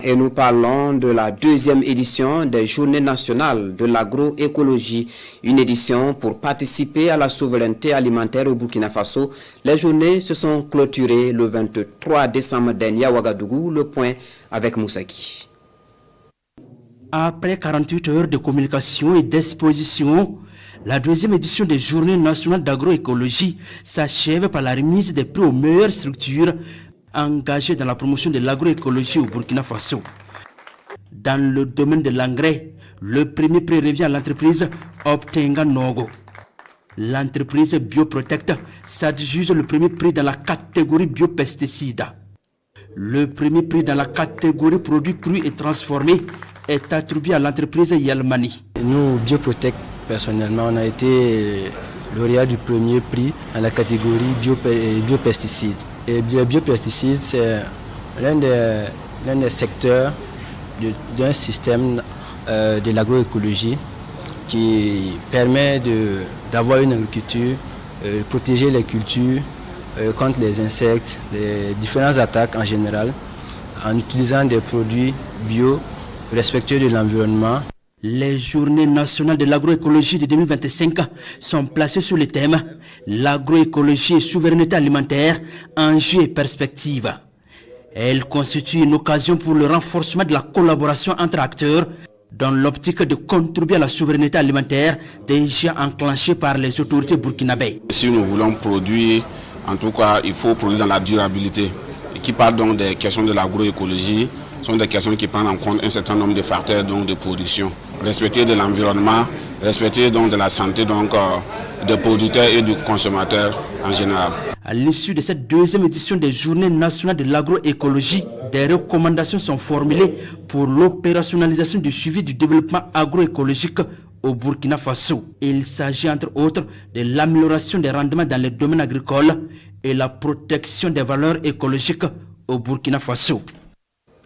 Et nous parlons de la deuxième édition des Journées nationales de l'agroécologie, une édition pour participer à la souveraineté alimentaire au Burkina Faso. Les journées se sont clôturées le 23 décembre dernier à Ouagadougou. Le point avec Moussaki. Après 48 heures de communication et d'exposition, la deuxième édition des Journées nationales d'agroécologie s'achève par la remise des prix aux meilleures structures engagées dans la promotion de l'agroécologie au Burkina Faso. Dans le domaine de l'engrais, le premier prix revient à l'entreprise Obtenga Nogo. L'entreprise Bioprotect s'adjuge le premier prix dans la catégorie biopesticides. Le premier prix dans la catégorie produits crus et transformés est attribué à l'entreprise Yalmani. Nous, Bioprotect, personnellement, on a été lauréat du premier prix dans la catégorie biopesticides. Et les biopesticides, c'est l'un des secteurs d'un système de l'agroécologie qui permet d'avoir une agriculture, protéger les cultures contre les insectes, les différentes attaques en général, en utilisant des produits bio, respectueux de l'environnement. Les journées nationales de l'agroécologie de 2025 sont placées sur le thème « L'agroécologie et souveraineté alimentaire, enjeux et perspectives ». Elles constituent une occasion pour le renforcement de la collaboration entre acteurs dans l'optique de contribuer à la souveraineté alimentaire déjà enclenchée par les autorités burkinabées. Si nous voulons produire, en tout cas, il faut produire dans la durabilité. Et qui parle donc des questions de l'agroécologie, sont des questions qui prennent en compte un certain nombre de facteurs donc, de production. Respecter de l'environnement, respecter donc de la santé donc, des producteurs et du consommateur en général. À l'issue de cette deuxième édition des Journées nationales de l'agroécologie, des recommandations sont formulées pour l'opérationnalisation du suivi du développement agroécologique au Burkina Faso. Il s'agit entre autres de l'amélioration des rendements dans les domaines agricoles et la protection des valeurs écologiques au Burkina Faso.